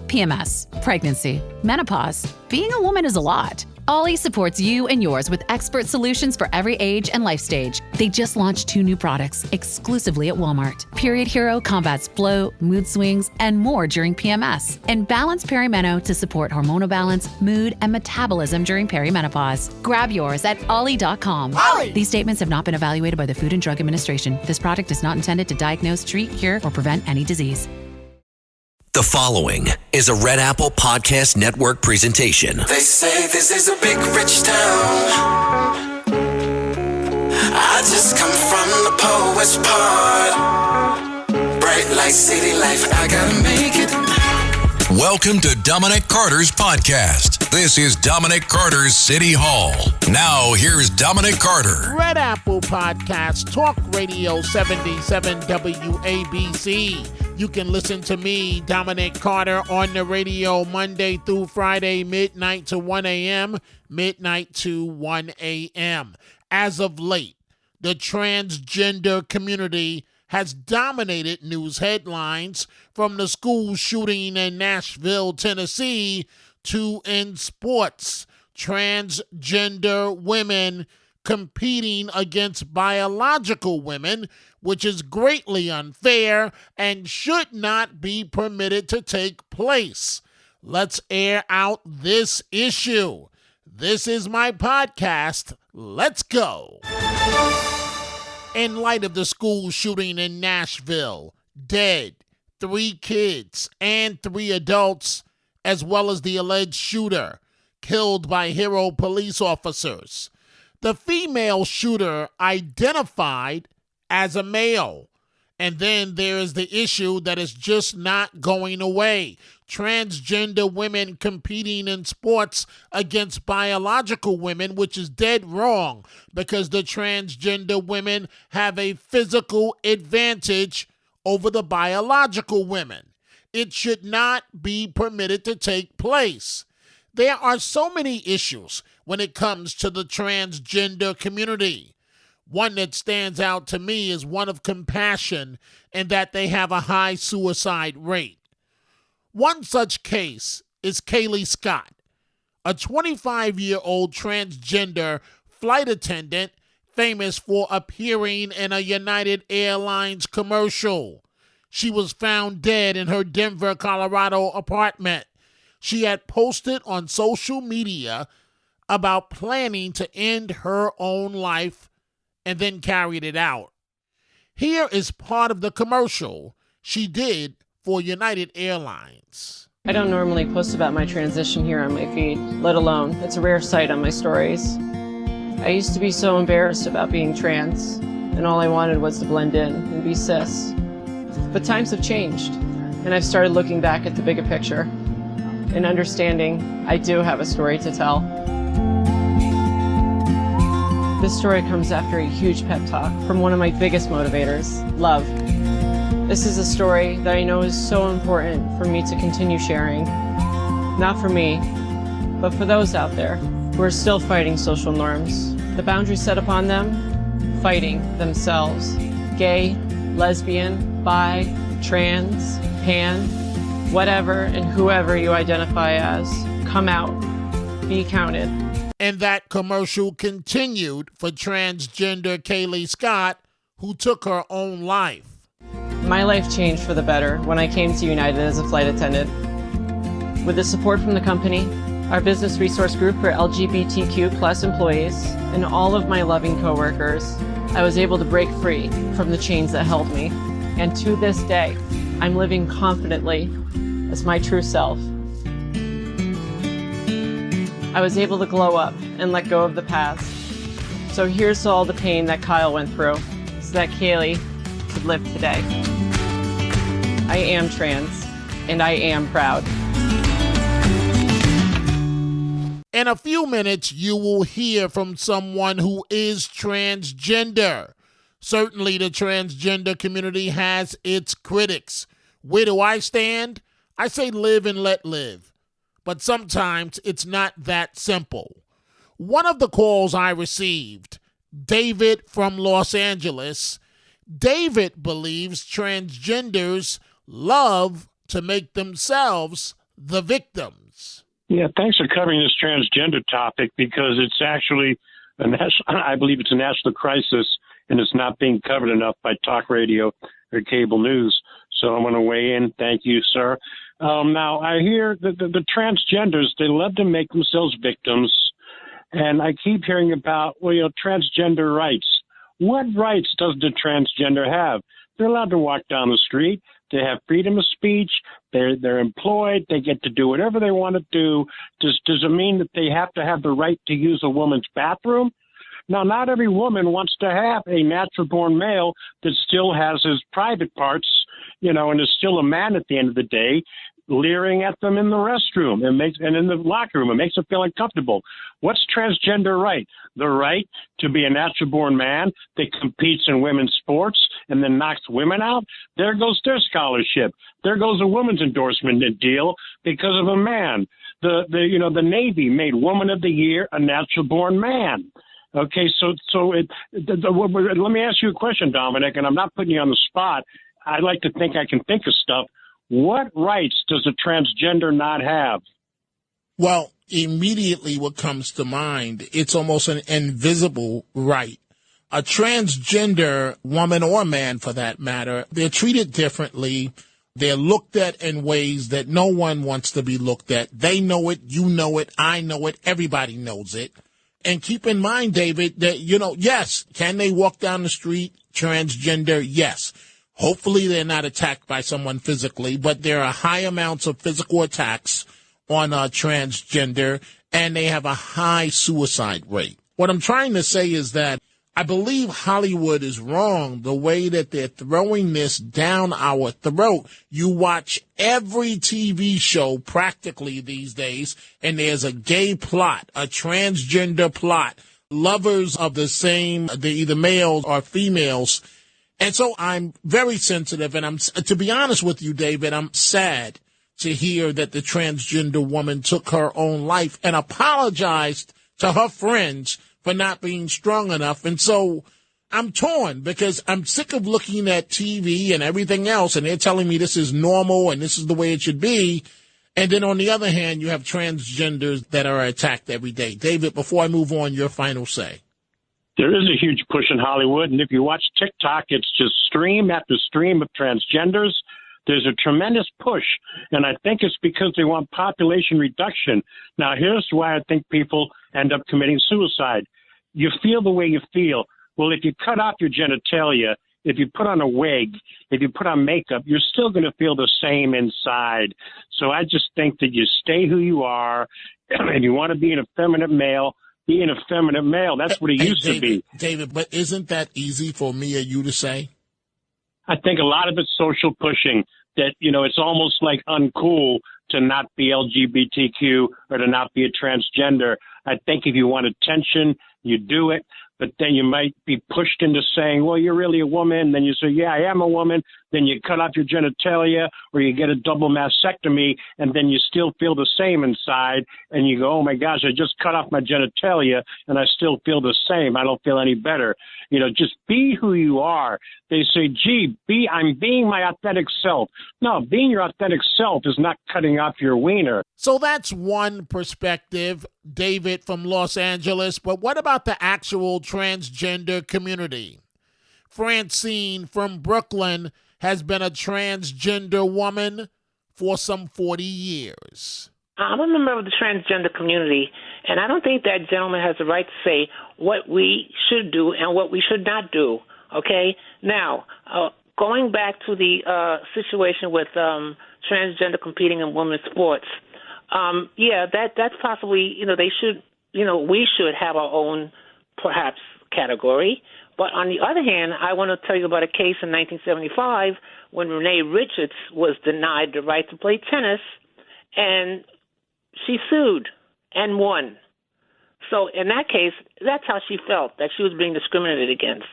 PMS, pregnancy, menopause. Being a woman is a lot. Ollie supports you and yours with expert solutions for every age and life stage. They just launched 2 new products exclusively at Walmart. Period Hero combats bloat, mood swings, and more during PMS. And Balance Perimeno to support hormonal balance, mood, and metabolism during perimenopause. Grab yours at ollie.com. Ollie! These statements have not been evaluated by the Food and Drug Administration. This product is not intended to diagnose, treat, cure, or prevent any disease. The following is a Red Apple Podcast Network presentation. They say this is a big rich town. I just come from the poet's part. Bright light, city life, I gotta make it. Welcome to Dominic Carter's podcast. This is Dominic Carter City Hall. Now, here's Dominic Carter. Red Apple Podcast, Talk Radio 77 WABC. You can listen to me, Dominic Carter, on the radio Monday through Friday, midnight to 1 a.m., midnight to 1 a.m. As of late, the transgender community has dominated news headlines, from the school shooting in Nashville, Tennessee, to in sports, transgender women competing against biological women, which is greatly unfair and should not be permitted to take place. Let's air out this issue. This is my podcast. Let's go. In light of the school shooting in Nashville, dead, 3 kids and 3 adults, as well as the alleged shooter, killed by hero police officers. The female shooter identified as a male. And then there is the issue that is just not going away. Transgender women competing in sports against biological women, which is dead wrong, because the transgender women have a physical advantage over the biological women. It should not be permitted to take place. There are so many issues when it comes to the transgender community. One that stands out to me is one of compassion, and that they have a high suicide rate. One such case is Kaylee Scott, a 25-year-old transgender flight attendant famous for appearing in a United Airlines commercial. She was found dead in her Denver, Colorado apartment. She had posted on social media about planning to end her own life and then carried it out. Here is part of the commercial she did for United Airlines. I don't normally post about my transition here on my feed, let alone it's a rare sight on my stories. I used to be so embarrassed about being trans, and all I wanted was to blend in and be cis. But times have changed, and I've started looking back at the bigger picture and understanding I do have a story to tell. This story comes after a huge pep talk from one of my biggest motivators, love. This is a story that I know is so important for me to continue sharing. Not for me, but for those out there who are still fighting social norms, the boundaries set upon them, fighting themselves. Gay, lesbian, bi, trans, pan, whatever and whoever you identify as, come out, be counted. And that commercial continued for transgender Kaylee Scott, who took her own life. My life changed for the better when I came to United as a flight attendant. With the support from the company, our business resource group for LGBTQ plus employees, and all of my loving coworkers, I was able to break free from the chains that held me. And to this day, I'm living confidently as my true self. I was able to glow up and let go of the past. So here's to all the pain that Kyle went through, so that Kaylee could live today. I am trans, and I am proud. In a few minutes, you will hear from someone who is transgender. Certainly, the transgender community has its critics. Where do I stand? I say live and let live. But sometimes it's not that simple. One of the calls I received, David from Los Angeles, David believes transgenders love to make themselves the victims. Yeah, thanks for covering this transgender topic because it's actually I believe it's a national crisis, and it's not being covered enough by talk radio or cable news. So I'm going to weigh in. Thank you, sir. Now, I hear the transgenders, they love to make themselves victims, and I keep hearing about, transgender rights. What rights does the transgender have? They're allowed to walk down the street. They have freedom of speech. They're employed. They get to do whatever they want to do. Does it mean that they have to have the right to use a woman's bathroom? Now, not every woman wants to have a natural-born male that still has his private parts, and is still a man at the end of the day, leering at them in the restroom and in the locker room. It makes them feel uncomfortable. What's transgender right? The right to be a natural-born man that competes in women's sports and then knocks women out? There goes their scholarship. There goes a woman's endorsement deal because of a man. The Navy made Woman of the Year a natural-born man. Okay, let me ask you a question, Dominic, and I'm not putting you on the spot. I like to think I can think of stuff. What rights does a transgender not have? Well, immediately what comes to mind, it's almost an invisible right. A transgender woman or man, for that matter, they're treated differently. They're looked at in ways that no one wants to be looked at. They know it, you know it, I know it, everybody knows it. And keep in mind, David, that, yes, can they walk down the street transgender? Yes. Hopefully they're not attacked by someone physically, but there are high amounts of physical attacks on transgender, and they have a high suicide rate. What I'm trying to say is that I believe Hollywood is wrong the way that they're throwing this down our throat. You watch every TV show practically these days, and there's a gay plot, a transgender plot, lovers of the same, they're either males or females. And so I'm very sensitive, and to be honest with you, David, I'm sad to hear that the transgender woman took her own life and apologized to her friends for not being strong enough. And so I'm torn because I'm sick of looking at TV and everything else, and they're telling me this is normal and this is the way it should be. And then on the other hand, you have transgenders that are attacked every day. David, before I move on, your final say. There is a huge push in Hollywood, and if you watch TikTok, it's just stream after stream of transgenders. There's a tremendous push, and I think it's because they want population reduction. Now, here's why I think people end up committing suicide. You feel the way you feel. Well, if you cut off your genitalia, if you put on a wig, if you put on makeup, you're still going to feel the same inside. So I just think that you stay who you are, and you want to be an effeminate male, be an effeminate male. That's what he used to be. David, but isn't that easy for me or you to say? I think a lot of it's social pushing, that, it's almost like uncool to not be LGBTQ or to not be a transgender. I think if you want attention, you do it. But then you might be pushed into saying, well, you're really a woman. Then you say, yeah, I am a woman. Then you cut off your genitalia or you get a double mastectomy, and then you still feel the same inside. And you go, oh, my gosh, I just cut off my genitalia and I still feel the same. I don't feel any better. Just be who you are. They say, gee, I'm being my authentic self. No, being your authentic self is not cutting off your wiener. So that's one perspective, David from Los Angeles. But what about the actual transgender community? Francine from Brooklyn has been a transgender woman for some 40 years. I'm a member of the transgender community, and I don't think that gentleman has the right to say what we should do and what we should not do, okay? Now, going back to the situation with transgender competing in women's sports, that's possibly, they should, we should have our own, perhaps, category. But on the other hand, I want to tell you about a case in 1975 when Renee Richards was denied the right to play tennis, and she sued and won. So in that case, that's how she felt, that she was being discriminated against.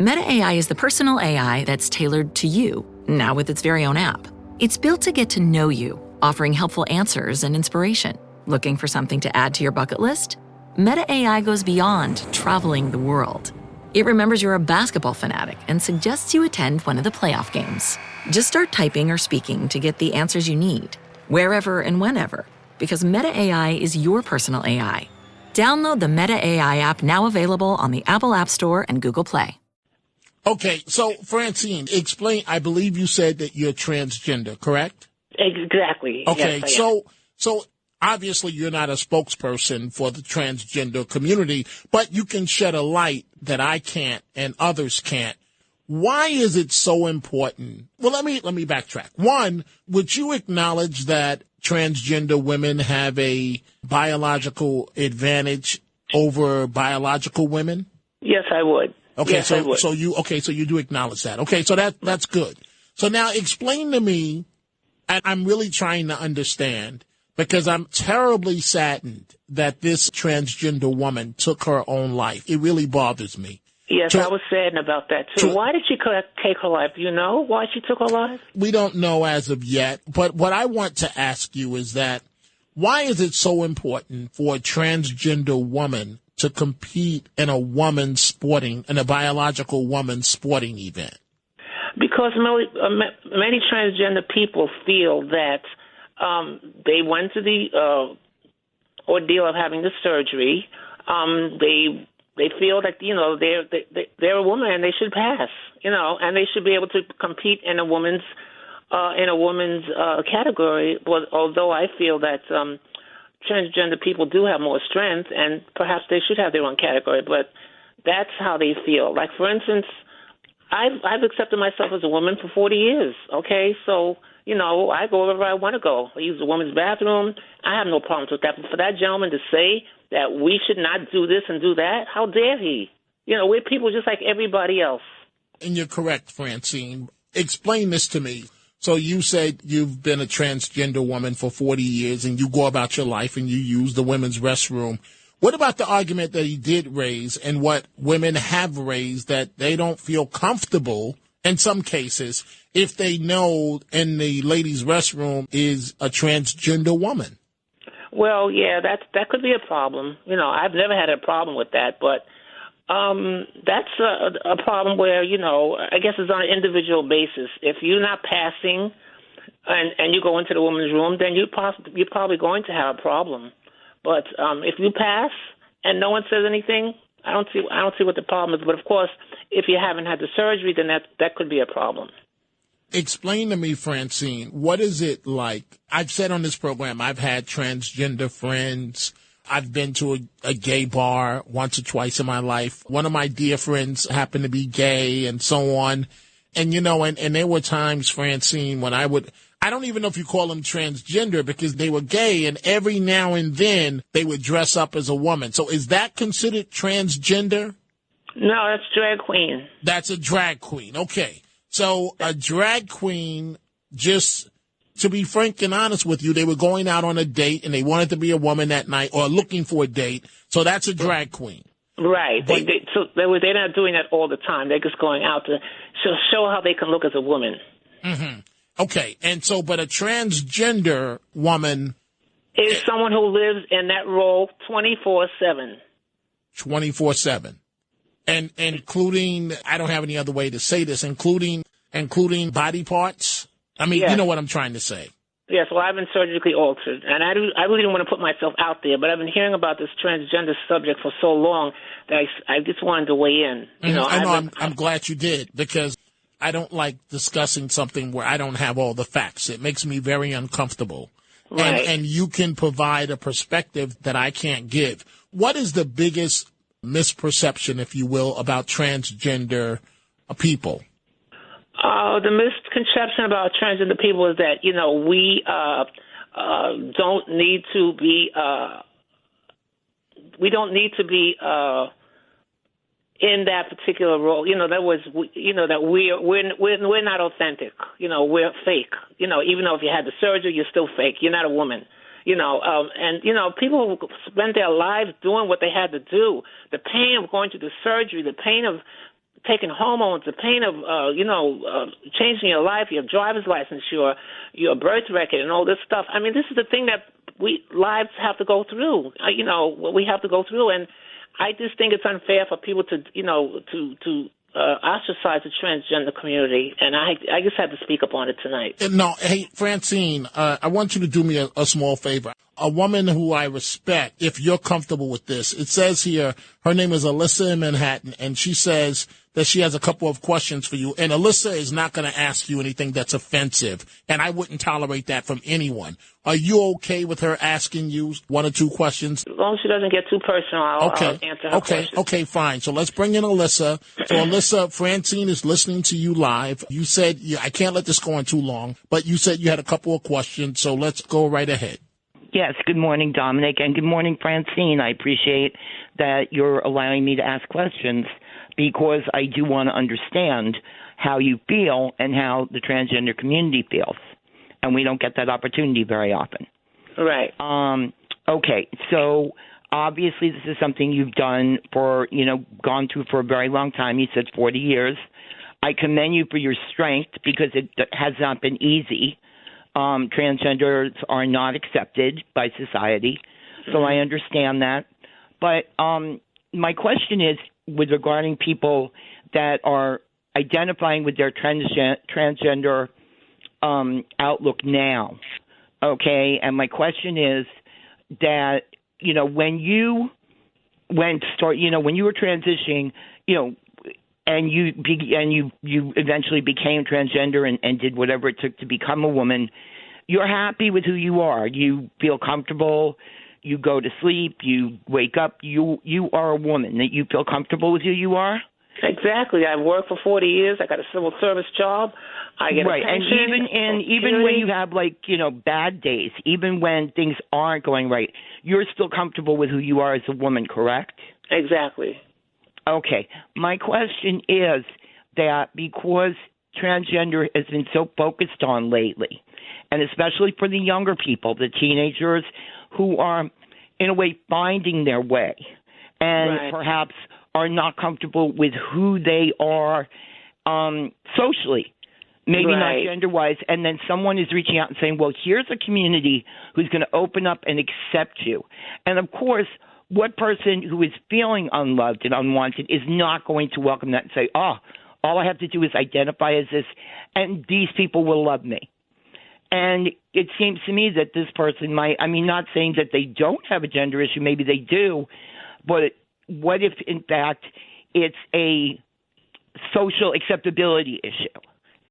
Meta AI is the personal AI that's tailored to you, now with its very own app. It's built to get to know you, offering helpful answers and inspiration. Looking for something to add to your bucket list? Meta AI goes beyond traveling the world. It remembers you're a basketball fanatic and suggests you attend one of the playoff games. Just start typing or speaking to get the answers you need. wherever and whenever, because Meta AI is your personal AI. Download the Meta AI app, now available on the Apple App Store and Google Play. Okay, so Francine, explain. I believe you said that you're transgender, correct? Exactly. Okay, yes, I am. so obviously you're not a spokesperson for the transgender community, but you can shed a light that I can't and others can't. Why is it so important? Well, let me backtrack. One, would you acknowledge that transgender women have a biological advantage over biological women? Yes, I would. Okay, yes, I would. so you do acknowledge that. Okay, so that's good. So now explain to me, and I'm really trying to understand, because I'm terribly saddened that this transgender woman took her own life. It really bothers me. Yes, I was saddened about that, too. Why did she take her life? Do you know why she took her life? We don't know as of yet, but what I want to ask you is that why is it so important for a transgender woman to compete in a biological woman's sporting event? Because many transgender people feel that they went to the ordeal of having the surgery. They feel that they're a woman and they should pass, and they should be able to compete in a woman's category. But although I feel that transgender people do have more strength, and perhaps they should have their own category, but that's how they feel. Like, for instance, I've accepted myself as a woman for 40 years. Okay, so I go wherever I want to go. I use the woman's bathroom. I have no problems with that. But for that gentleman to say that we should not do this and do that, how dare he? We're people just like everybody else. And you're correct, Francine. Explain this to me. So you said you've been a transgender woman for 40 years and you go about your life and you use the women's restroom. What about the argument that he did raise and what women have raised, that they don't feel comfortable in some cases if they know in the ladies' restroom is a transgender woman? Well, yeah, that could be a problem. I've never had a problem with that, but that's a problem where, I guess it's on an individual basis. If you're not passing and you go into the woman's room, then you're probably going to have a problem. But if you pass and no one says anything, I don't see what the problem is. But of course, if you haven't had the surgery, then that could be a problem. Explain to me, Francine, what is it like? I've said on this program, I've had transgender friends. I've been to a gay bar once or twice in my life. One of my dear friends happened to be gay and so on. And, and there were times, Francine, when I don't even know if you call them transgender because they were gay, and every now and then they would dress up as a woman. So is that considered transgender? No, that's drag queen. That's a drag queen. Okay. So a drag queen, just to be frank and honest with you, they were going out on a date and they wanted to be a woman that night or looking for a date. So that's a drag queen. Right. But, they're not doing that all the time. They're just going out to show how they can look as a woman. Mm-hmm. Okay. And so, but a transgender woman is someone who lives in that role 24/7. 24/7. And including, I don't have any other way to say this, including body parts. I mean, yes. You know what I'm trying to say. Yes, well, I've been surgically altered, and I really don't want to put myself out there, but I've been hearing about this transgender subject for so long that I just wanted to weigh in. I'm glad you did, because I don't like discussing something where I don't have all the facts. It makes me very uncomfortable. Right. And you can provide a perspective that I can't give. What is the biggest misperception, if you will, about transgender people? The misconception about transgender people is that, we don't need to be in that particular role. That was, that we're not authentic. We're fake. Even though if you had the surgery, you're still fake. You're not a woman. People spend their lives doing what they had to do. The pain of going through the surgery, the pain of taking hormones, the pain of, changing your life, your driver's license, your birth record, and all this stuff. I mean, this is the thing that lives have to go through. What we have to go through, and I just think it's unfair for people to ostracize the transgender community, and I just had to speak up on it tonight. No, hey, Francine, I want you to do me a small favor. A woman who I respect, if you're comfortable with this, it says here, her name is Alyssa in Manhattan, and she says that she has a couple of questions for you. And Alyssa is not going to ask you anything that's offensive, and I wouldn't tolerate that from anyone. Are you okay with her asking you one or two questions? As long as she doesn't get too personal, I'll answer her questions. Okay, fine. So let's bring in Alyssa. So Alyssa, Francine is listening to you live. You said, I can't let this go on too long, but you said you had a couple of questions, so let's go right ahead. Yes, good morning, Dominic, and good morning, Francine. I appreciate that you're allowing me to ask questions because I do want to understand how you feel and how the transgender community feels, and we don't get that opportunity very often. Right. Okay, so obviously this is something you've done for, gone through for a very long time. You said 40 years. I commend you for your strength because it has not been easy. Transgenders are not accepted by society, so I understand that. But my question is regarding people that are identifying with their transgender outlook now, okay? And my question is that, when you were transitioning, and you eventually became transgender and did whatever it took to become a woman, you're happy with who you are. You feel comfortable. You go to sleep. You wake up. You are a woman. That you feel comfortable with who you are? Exactly. I've worked for 40 years. I got a civil service job. I get a pension. And even when you have bad days, even when things aren't going right, you're still comfortable with who you are as a woman, correct? Exactly. Okay. My question is that because transgender has been so focused on lately, and especially for the younger people, the teenagers who are, in a way, finding their way and perhaps are not comfortable with who they are socially, maybe not gender-wise, and then someone is reaching out and saying, well, here's a community who's going to open up and accept you. And, of course, what person who is feeling unloved and unwanted is not going to welcome that and say, all I have to do is identify as this, and these people will love me. And it seems to me that this person might, not saying that they don't have a gender issue, maybe they do, but what if, in fact, it's a social acceptability issue?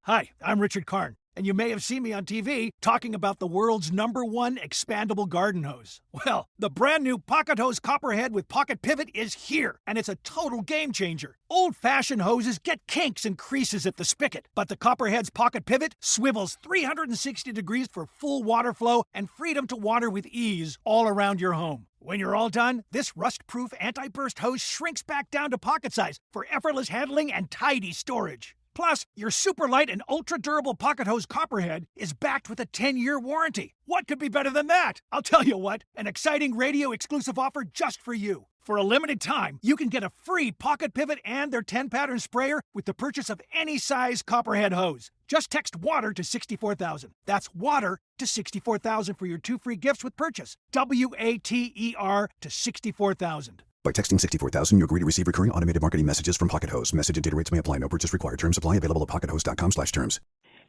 Hi, I'm Richard Karn, and you may have seen me on TV talking about the world's #1 expandable garden hose. Well, the brand new Pocket Hose Copperhead with Pocket Pivot is here, and it's a total game changer. Old-fashioned hoses get kinks and creases at the spigot, but the Copperhead's Pocket Pivot swivels 360 degrees for full water flow and freedom to water with ease all around your home. When you're all done, this rust-proof anti-burst hose shrinks back down to pocket size for effortless handling and tidy storage. Plus, your super light and ultra-durable Pocket Hose Copperhead is backed with a 10-year warranty. What could be better than that? I'll tell you what, an exciting radio-exclusive offer just for you. For a limited time, you can get a free Pocket Pivot and their 10-pattern sprayer with the purchase of any size Copperhead hose. Just text WATER to 64,000. That's WATER to 64,000 for your 2 free gifts with purchase. WATER to 64,000. By texting 64,000, you agree to receive recurring automated marketing messages from Pocket Hose. Message and data rates may apply. No purchase required. Terms apply. Available at pockethose.com/terms.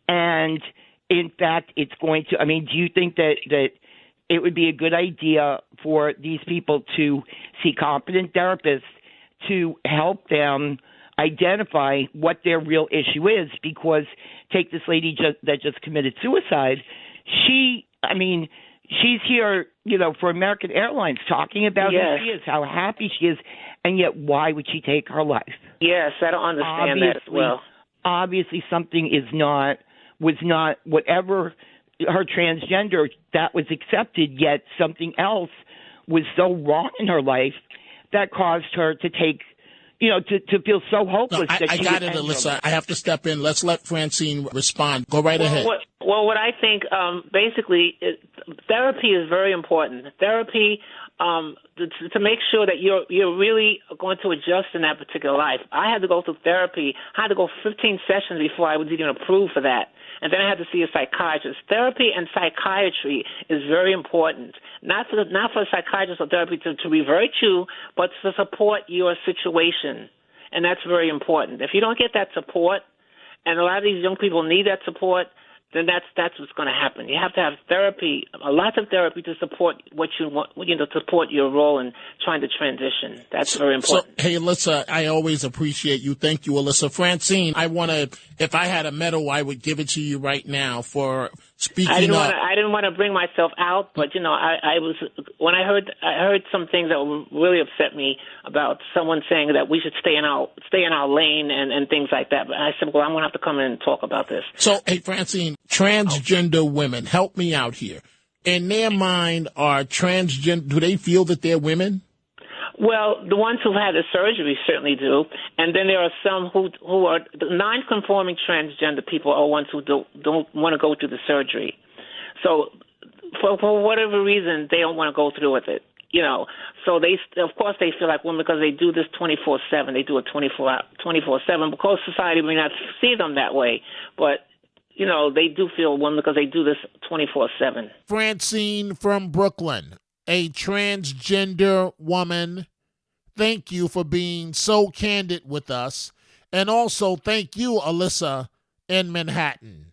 And, in fact, it's going to – do you think that it would be a good idea for these people to see competent therapists to help them identify what their real issue is? Because take this lady that just committed suicide. She's here, for American Airlines talking about who she is, how happy she is, and yet why would she take her life? Yes, I don't understand that as well. Obviously something was not whatever her transgender, that was accepted, yet something else was so wrong in her life that caused her to take, to feel so hopeless. No, I got it, Alyssa. I have to step in. Let's let Francine respond. Go right ahead. What I think, basically, therapy is very important. Therapy, to make sure that you're really going to adjust in that particular life. I had to go through therapy. I had to go 15 sessions before I was even approved for that. And then I had to see a psychiatrist. Therapy and psychiatry is very important. Not for a psychiatrist or therapy to revert you, but to support your situation. and that's very important. If you don't get that support, and a lot of these young people need that support, then that's what's going to happen. You have to have therapy, lots of therapy to support what you want, support your role in trying to transition. That's very important. So, hey, Alyssa, I always appreciate you. Thank you, Alyssa. Francine, if I had a medal, I would give it to you right now for speaking up. I didn't want to bring myself out, but I was when I heard some things that really upset me about someone saying that we should stay in our lane and things like that. But I said, well, I'm going to have to come in and talk about this. So, hey, Francine, transgender women, help me out here. In their mind, are transgender? Do they feel that they're women? Well, the ones who've had the surgery certainly do, and then there are some who are non-conforming transgender people are ones who don't want to go through the surgery. So, for whatever reason, they don't want to go through with it. So of course they feel like women because they do this 24/7. They do it 24/7 because society may not see them that way, but they do feel women because they do this 24/7. Francine from Brooklyn, a transgender woman, thank you for being so candid with us. And also thank you, Alyssa, in Manhattan.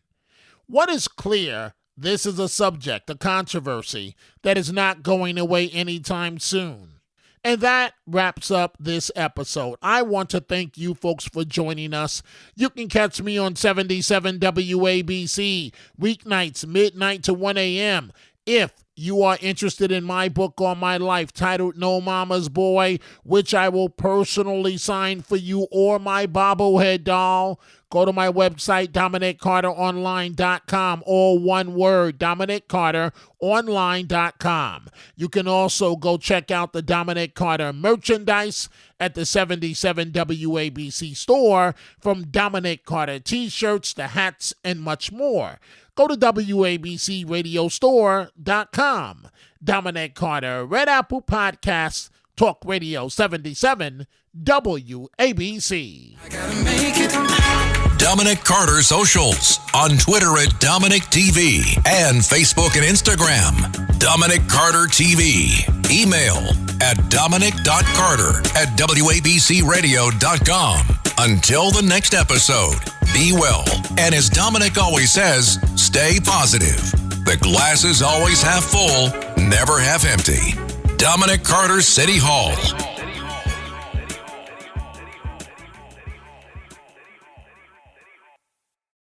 What is clear, this is a subject, a controversy, that is not going away anytime soon. And that wraps up this episode. I want to thank you folks for joining us. You can catch me on 77 WABC, weeknights, midnight to 1 a.m. If you are interested in my book on my life titled No Mama's Boy, which I will personally sign for you, or my bobblehead doll, go to my website, DominicCarterOnline.com, all one word, DominicCarterOnline.com. You can also go check out the Dominic Carter merchandise at the 77 WABC store, from Dominic Carter t-shirts to hats and much more. Go to WABCRadiostore.com. Dominic Carter, Red Apple Podcasts, Talk Radio 77, WABC. Dominic Carter Socials on Twitter at Dominic TV and Facebook and Instagram. Dominic Carter TV. Email at dominic.carter@wabcradio.com. Until the next episode, be well. And as Dominic always says, stay positive. The glass is always half full, never half empty. Dominic Carter City Hall.